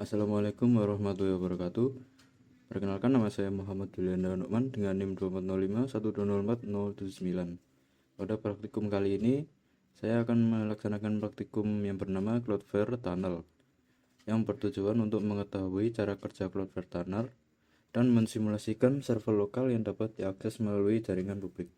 Assalamualaikum warahmatullahi wabarakatuh. Perkenalkan, nama saya Muhammad Julianda Nukman dengan NIM 2405 Pada praktikum kali ini, saya akan melaksanakan praktikum yang bernama Cloudflare Tunnel, yang bertujuan untuk mengetahui cara kerja Cloudflare Tunnel dan mensimulasikan server lokal yang dapat diakses melalui jaringan publik.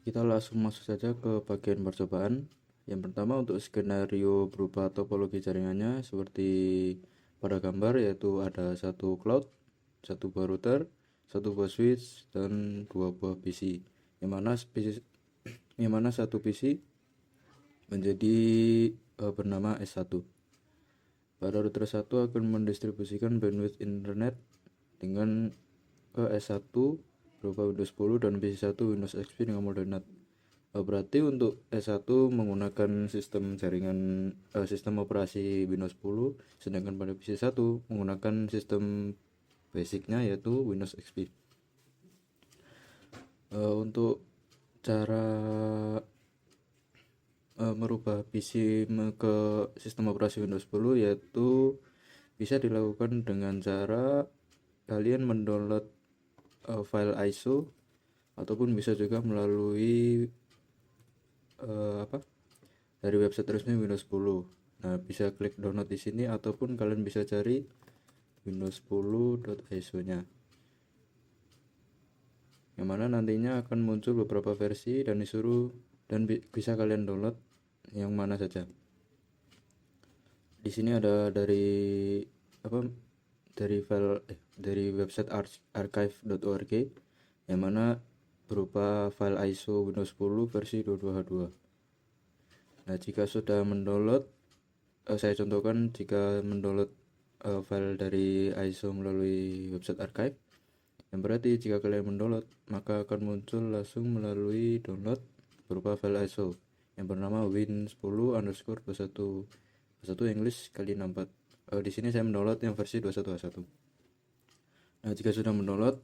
Kita langsung masuk saja ke bagian percobaan. Yang pertama, untuk skenario berupa topologi jaringannya seperti pada gambar, yaitu ada satu cloud, satu buah router, satu buah switch, dan dua buah PC, yang mana satu PC menjadi bernama S1. Pada router 1 akan mendistribusikan bandwidth internet dengan ke S1 berupa Windows 10 dan PC1 Windows XP dengan model NAT. Berarti untuk S1 menggunakan sistem operasi Windows 10, sedangkan pada PC1 menggunakan sistem basicnya yaitu Windows XP. Untuk cara merubah PC ke sistem operasi Windows 10 yaitu bisa dilakukan dengan cara kalian mendownload file ISO, ataupun bisa juga melalui dari website resmi Windows 10. Nah, bisa klik download di sini, ataupun kalian bisa cari Windows 10.iso-nya, yang mana nantinya akan muncul beberapa versi dan bisa kalian download yang mana saja. Di sini ada dari website archive.org, yang mana berupa file ISO Windows 10 versi 22H2. Nah, jika sudah mendownload, saya contohkan jika mendownload file dari ISO melalui website archive, yang berarti jika kalian mendownload, maka akan muncul langsung melalui download berupa file ISO yang bernama win10_21 English kali 64. Di sini saya mendownload yang versi 21H1. Nah, jika sudah mendownload,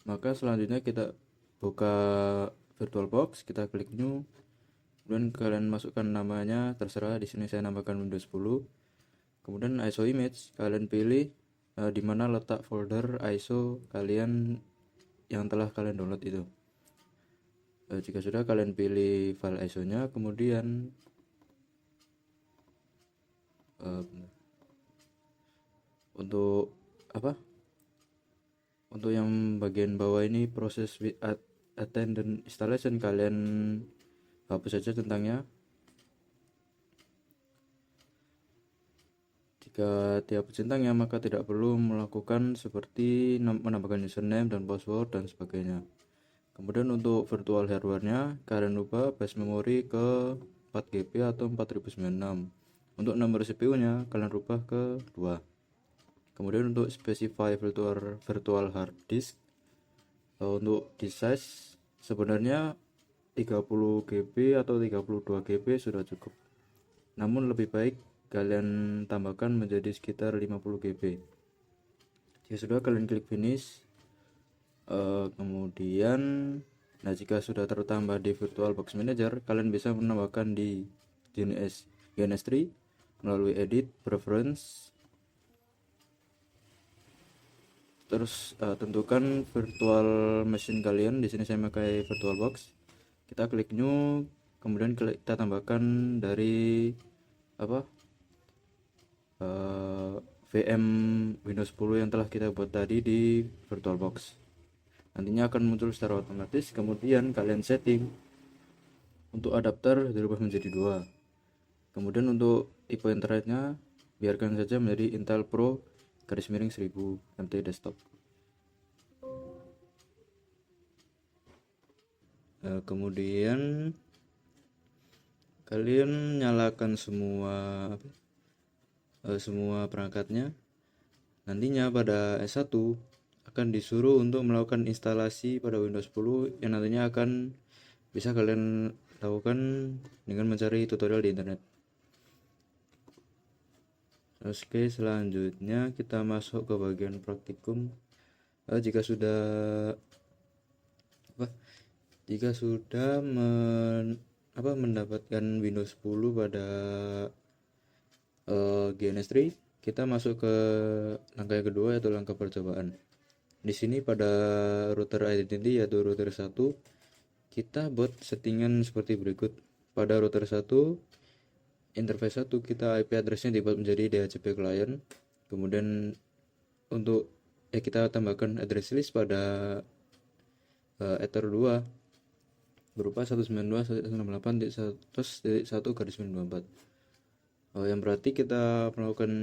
maka selanjutnya kita buka VirtualBox, kita klik new, kemudian kalian masukkan namanya, terserah. Di sini saya namakan Windows 10. Kemudian ISO image, kalian pilih di mana letak folder ISO kalian yang telah kalian download itu. Jika sudah, kalian pilih file ISO-nya, kemudian untuk yang bagian bawah ini, proses attendant installation, kalian hapus saja tentangnya. Jika dihapus tentangnya, maka tidak perlu melakukan seperti menambahkan username dan password dan sebagainya. Kemudian untuk virtual hardware-nya, kalian ubah base memory ke 4GB atau 4096. Untuk nomor CPU-nya, kalian rubah ke 2. Kemudian untuk specify virtual hard disk, untuk di size sebenarnya 30GB atau 32GB sudah cukup. Namun lebih baik kalian tambahkan menjadi sekitar 50GB. Jika sudah, kalian klik finish. Kemudian, jika sudah tertambah di VirtualBox Manager, kalian bisa menambahkan di GNS3 melalui edit preference. Terus tentukan virtual machine kalian. Di sini saya memakai VirtualBox. Kita klik new, kemudian kita tambahkan dari VM Windows 10 yang telah kita buat tadi di VirtualBox. Nantinya akan muncul secara otomatis. Kemudian kalian setting untuk adapter dirubah menjadi 2. Kemudian untuk tipe internetnya biarkan saja menjadi Intel Pro _1000 MT desktop. Kemudian kalian nyalakan semua perangkatnya. Nantinya pada S1 akan disuruh untuk melakukan instalasi pada Windows 10 yang nantinya akan bisa kalian lakukan dengan mencari tutorial di internet. Oke, selanjutnya kita masuk ke bagian praktikum. Jika sudah mendapatkan Windows 10 pada GNS3, kita masuk ke langkah yang kedua, yaitu langkah percobaan. Di sini pada router identity, yaitu router 1, kita buat settingan seperti berikut. Pada router 1, interface 1, kita IP address-nya dibuat menjadi DHCP client. Kemudian untuk kita tambahkan address list pada Ether 2 berupa 192.168.100.1/94. Yang berarti kita melakukan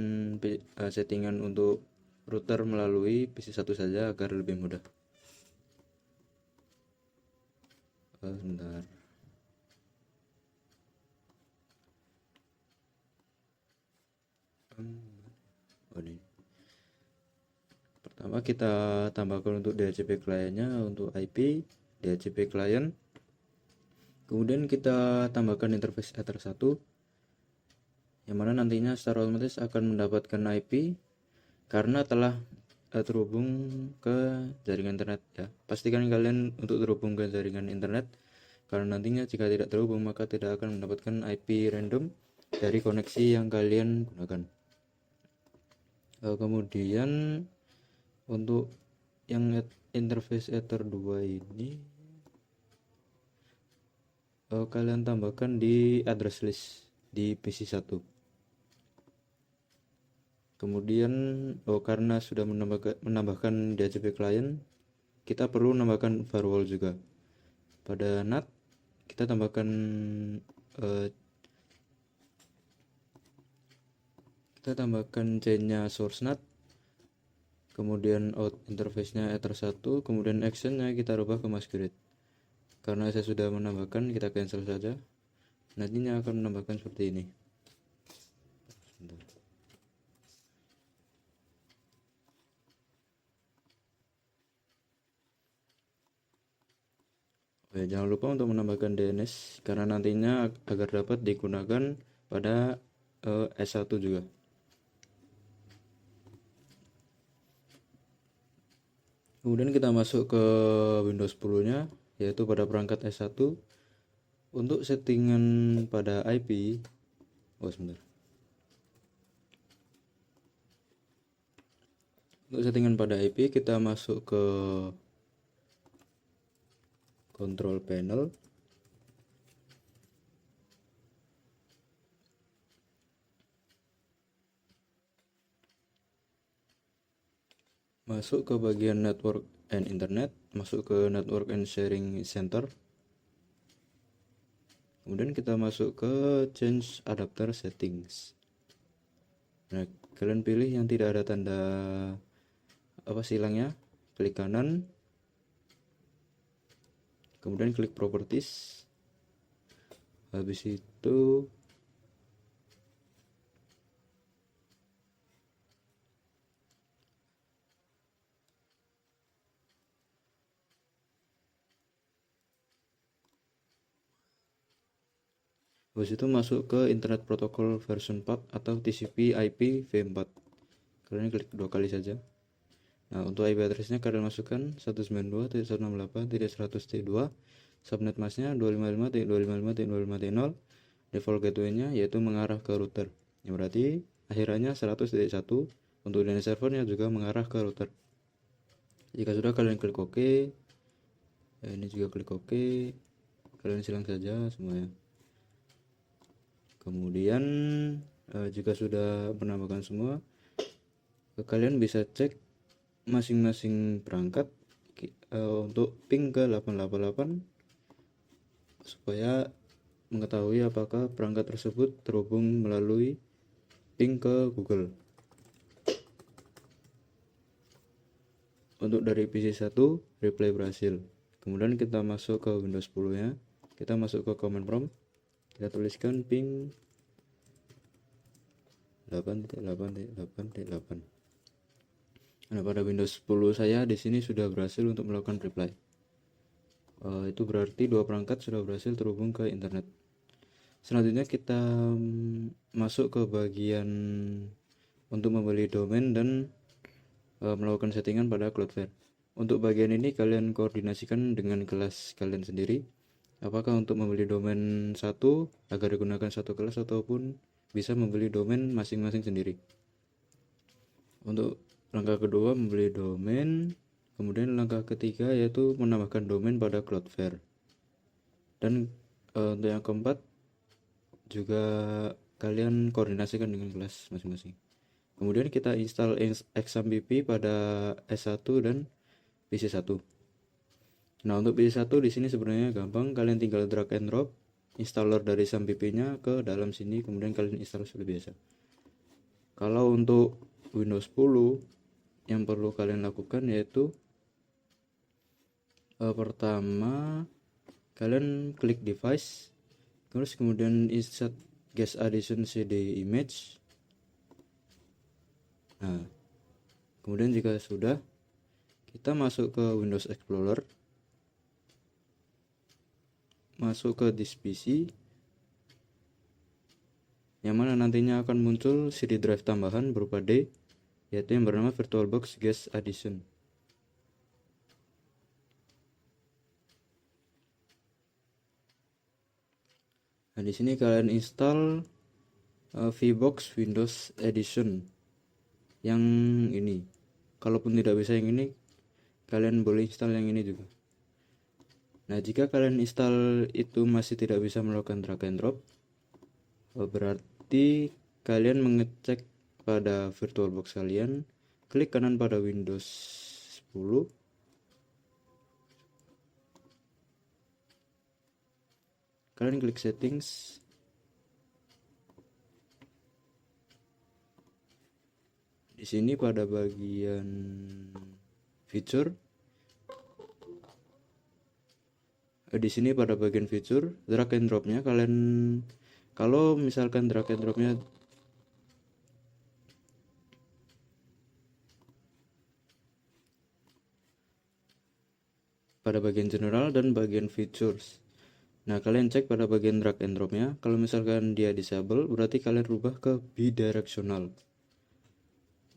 settingan untuk router melalui PC1 saja agar lebih mudah. Sebentar. Ini. Pertama kita tambahkan untuk DHCP client-nya untuk IP DHCP client. Kemudian kita tambahkan interface Ether 1, yang mana nantinya secara otomatis akan mendapatkan IP karena telah terhubung ke jaringan internet ya. Pastikan kalian untuk terhubung ke jaringan internet, karena nantinya jika tidak terhubung maka tidak akan mendapatkan IP random dari koneksi yang kalian gunakan. Kemudian untuk yang interface Ether 2 ini kalian tambahkan di address list di PC1. Kemudian karena sudah menambahkan DHCP client, kita perlu menambahkan firewall juga. Pada NAT kita tambahkan chainnya source NAT, kemudian out interface-nya Ether 1, kemudian action-nya kita rubah ke masquerade. Karena saya sudah menambahkan, kita cancel saja. Nantinya akan menambahkan seperti ini. Jangan lupa untuk menambahkan DNS karena nantinya agar dapat digunakan pada S1 juga. Kemudian kita masuk ke Windows 10-nya, yaitu pada perangkat S1. Untuk settingan pada IP, sebentar. Untuk settingan pada IP kita masuk ke control panel. Masuk ke bagian network and internet, masuk ke network and sharing center. Kemudian kita masuk ke change adapter settings. Nah, kalian pilih yang tidak ada tanda silangnya, klik kanan, kemudian klik properties. Habis itu masuk ke Internet Protocol version 4 atau TCP IP v4. Kalian klik 2 kali saja. Nah, untuk IP address-nya kalian masukkan 192.168.100.2, subnet mask-nya 255.255.255.0, default gateway-nya yaitu mengarah ke router. Yang berarti akhirannya 100.1. Untuk DNS servernya juga mengarah ke router. Jika sudah, kalian klik OK. Ini juga klik OK. Kalian silang saja semuanya. Kemudian jika sudah menambahkan semua, kalian bisa cek masing-masing perangkat untuk ping ke 888 supaya mengetahui apakah perangkat tersebut terhubung melalui ping ke Google. Untuk dari PC1 reply berhasil. Kemudian kita masuk ke Windows 10 nya, kita masuk ke command prompt, kita tuliskan ping 8.8.8.8. Nah, pada Windows 10 saya di sini sudah berhasil untuk melakukan reply. Itu berarti dua perangkat sudah berhasil terhubung ke internet. Selanjutnya kita masuk ke bagian untuk membeli domain dan melakukan settingan pada Cloudflare. Untuk bagian ini kalian koordinasikan dengan kelas kalian sendiri. Apakah untuk membeli domain satu agar digunakan satu kelas ataupun bisa membeli domain masing-masing sendiri. Untuk langkah kedua membeli domain, kemudian langkah ketiga yaitu menambahkan domain pada Cloudflare. Dan untuk yang keempat juga kalian koordinasikan dengan kelas masing-masing. Kemudian kita install XAMPP pada S1 dan PC1. Nah, untuk PC1 di sini sebenarnya gampang, kalian tinggal drag and drop installer dari XAMPP-nya ke dalam sini, kemudian kalian install seperti biasa. Kalau untuk Windows 10 yang perlu kalian lakukan yaitu pertama kalian klik device, terus kemudian insert guest addition cd image. Nah, kemudian jika sudah, kita masuk ke Windows Explorer, masuk ke this PC, yang mana nantinya akan muncul CD drive tambahan berupa D, yaitu yang bernama VirtualBox Guest Addition. Nah, di sini kalian install VBox Windows Edition yang ini. Kalaupun tidak bisa yang ini, kalian boleh install yang ini juga. Nah, jika kalian install itu masih tidak bisa melakukan drag and drop, berarti kalian mengecek pada VirtualBox kalian, klik kanan pada Windows 10, kalian klik settings, di sini pada bagian feature, di sini pada bagian feature drag and dropnya kalian, kalau misalkan drag and dropnya pada bagian general dan bagian features. Nah, kalian cek pada bagian drag and dropnya. Kalau misalkan dia disable, berarti kalian rubah ke bidirectional.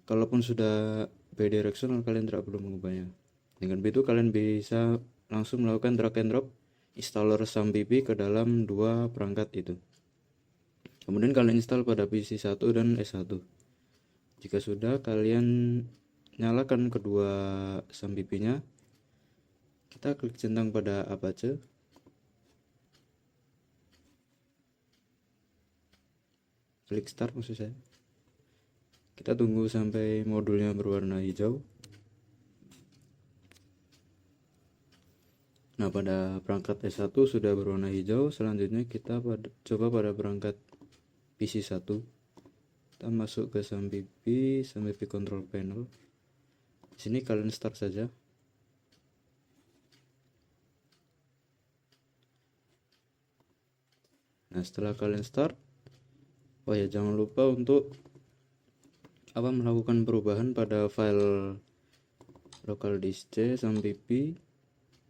Kalaupun sudah bidirectional, kalian tidak perlu mengubahnya. Dengan begitu kalian bisa langsung melakukan drag and drop installer XAMPP ke dalam dua perangkat itu. Kemudian kalian install pada PC 1 dan S1. Jika sudah, kalian nyalakan kedua XAMPP-nya. Kita klik centang pada Apache. Klik start maksud saya. Kita tunggu sampai modulnya berwarna hijau. Nah, pada perangkat S1 sudah berwarna hijau. Selanjutnya kita coba pada perangkat PC 1. Kita masuk ke XAMPP control panel. Di sini kalian start saja. Nah, setelah kalian start, oh ya, jangan lupa untuk melakukan perubahan pada file local disk C XAMPP,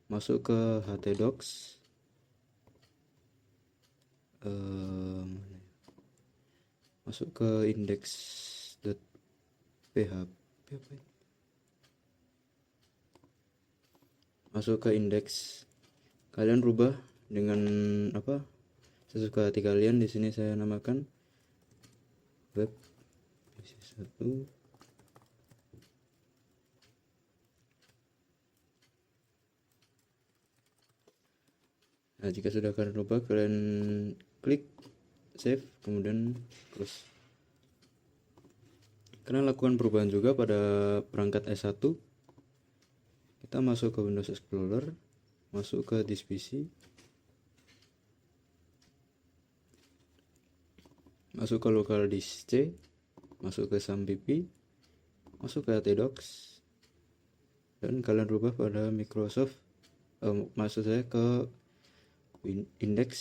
masuk ke htdocs, masuk ke index.php, masuk ke index, kalian rubah dengan sesuka hati kalian. Di sini saya namakan web 1. Nah, jika sudah kalian rubah, kalian klik save, kemudian close. Kalian lakukan perubahan juga pada perangkat S1. Kita masuk ke Windows Explorer, masuk ke this PC, masuk ke local disk C, masuk ke XAMPP, masuk ke htdocs, dan kalian rubah pada Microsoft, maksud saya ke index.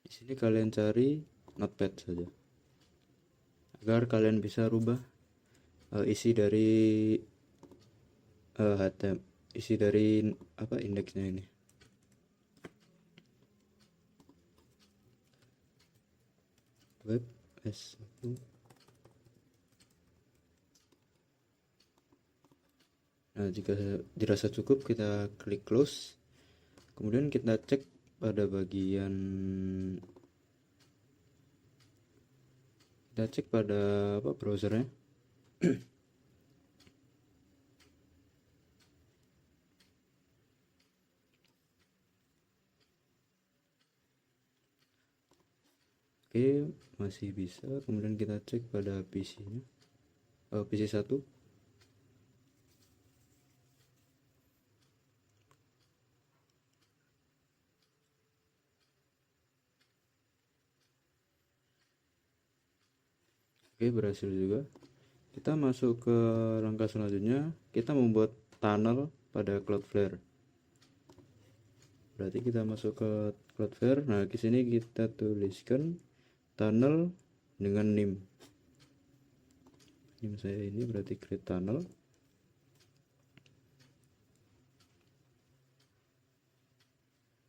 Di sini kalian cari notepad saja, agar kalian bisa rubah isi dari isi dari indeksnya ini. Web S1. Nah, jika dirasa cukup, kita klik close, Kemudian kita cek pada bagian browsernya. Oke, masih bisa. Kemudian kita cek pada PC-nya, PC 1. Oke, berhasil juga. Kita masuk ke langkah selanjutnya, kita membuat tunnel pada Cloudflare. Berarti kita masuk ke Cloudflare. Nah, di sini kita tuliskan tunnel dengan nim saya ini, berarti create tunnel.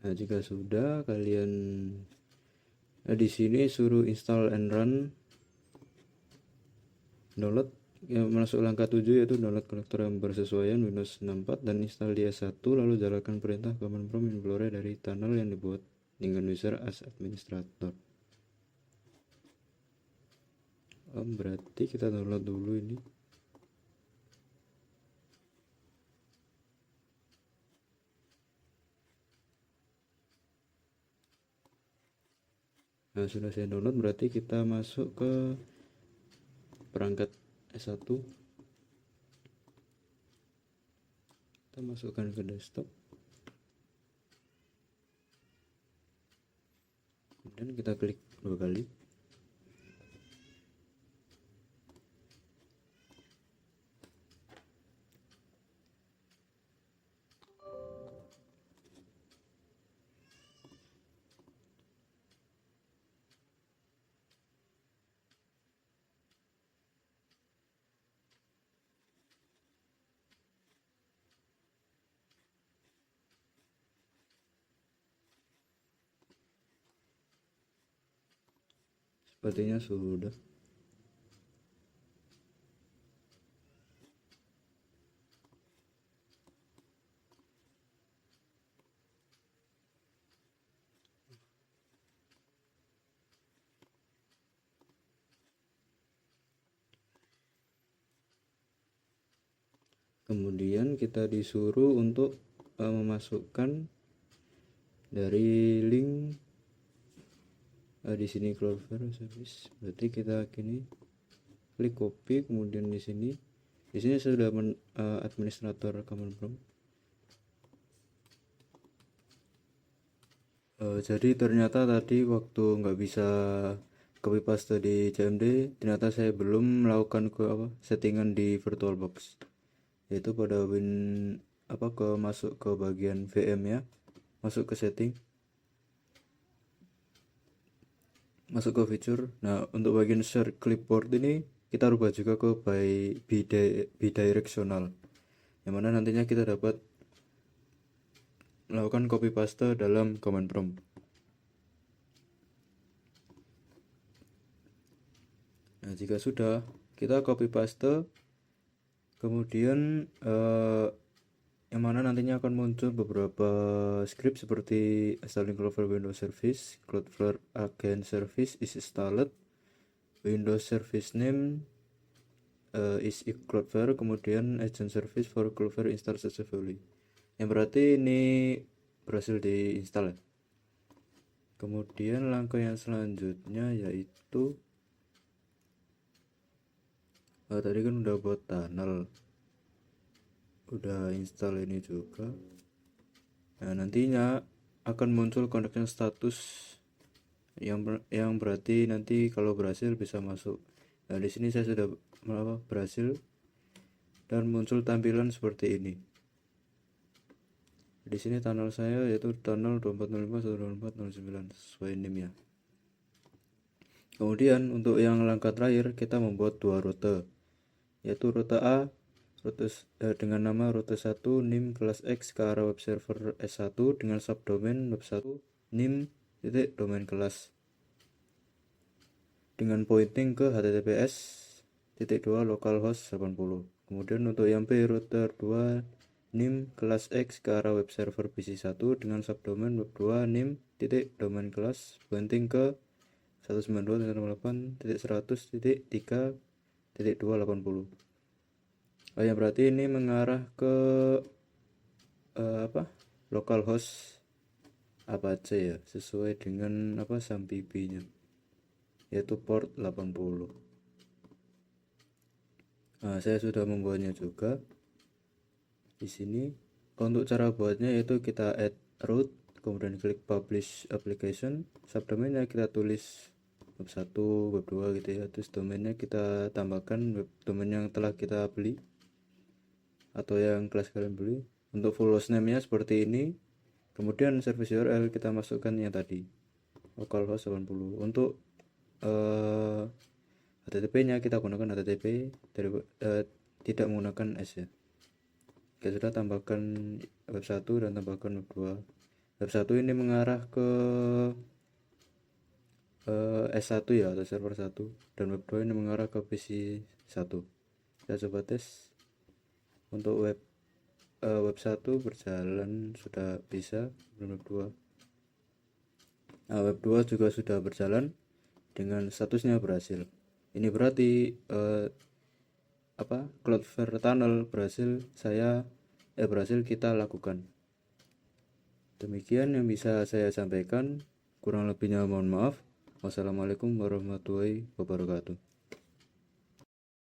Nah, jika sudah, kalian di sini suruh install and run, download, masuk langkah 7 yaitu download konektor yang bersesuaian Windows 64 dan install DS1, lalu jalankan perintah command prompt implore dari tunnel yang dibuat dengan user as administrator. Berarti kita download dulu ini. Nah, sudah saya download, berarti kita masuk ke perangkat S1. Kita masukkan ke desktop. Kemudian kita klik 2 kali. Sepertinya sudah. Kemudian kita disuruh untuk memasukkan dari link di sini Cloudflare service. Berarti kita kini klik copy, kemudian di sini sudah administrator command prompt. Jadi ternyata tadi waktu nggak bisa copy paste di CMD, ternyata saya belum melakukan settingan di VirtualBox, yaitu pada masuk ke bagian VM ya, masuk ke setting, masuk ke feature. Nah, untuk bagian share clipboard ini kita rubah juga ke bidirectional, yang mana nantinya kita dapat melakukan copy paste dalam command prompt. Nah, jika sudah, kita copy paste, kemudian yang mana nantinya akan muncul beberapa script seperti installing Cloudflare Windows Service, Cloudflare Agent Service is installed, Windows Service name is Cloudflare, kemudian Agent Service for Cloudflare install successfully, yang berarti ini berhasil diinstal ya. Kemudian langkah yang selanjutnya yaitu tadi kan udah buat tunnel, udah install ini juga. Nah, nantinya akan muncul connection status yang berarti nanti kalau berhasil bisa masuk. Nah, di sini saya sudah berhasil dan muncul tampilan seperti ini. Di sini tunnel saya yaitu tunnel 2405/12409 sesuai NIM ya. Kemudian untuk yang langkah terakhir kita membuat 2 rute, yaitu rute A dengan nama rute 1 NIM kelas X ke arah web server S1 dengan subdomain web 1 NIM titik domain kelas dengan pointing ke https://localhost 80. Kemudian untuk yang B rute 2 nim kelas X ke arah web server PC1 dengan subdomain web2 nim titik domain kelas pointing ke 192.168.100.3.280. yang berarti ini mengarah ke localhost Apache ya, sesuai dengan SAMPP-nya, yaitu port 80. Saya sudah membuatnya juga di sini. Untuk cara buatnya yaitu kita add root, kemudian klik publish application, subdomainnya kita tulis web1, web2 gitu ya, terus domainnya kita tambahkan web domain yang telah kita beli atau yang kelas kalian beli. Untuk full hostname nya seperti ini, kemudian service URL kita masukkan yang tadi localhost 80. Untuk HTTP nya kita gunakan HTTP tidak menggunakan S ya. Oke, sudah, tambahkan web1 dan tambahkan web2. Web1 ini mengarah ke S1 ya, atau server 1, dan web2 ini mengarah ke PC1. Kita coba tes. Untuk web1 berjalan, sudah bisa, dan web2. Web2 juga sudah berjalan dengan statusnya berhasil. Ini berarti Cloudflare Tunnel berhasil kita lakukan. Demikian yang bisa saya sampaikan, kurang lebihnya mohon maaf. Wassalamualaikum warahmatullahi wabarakatuh.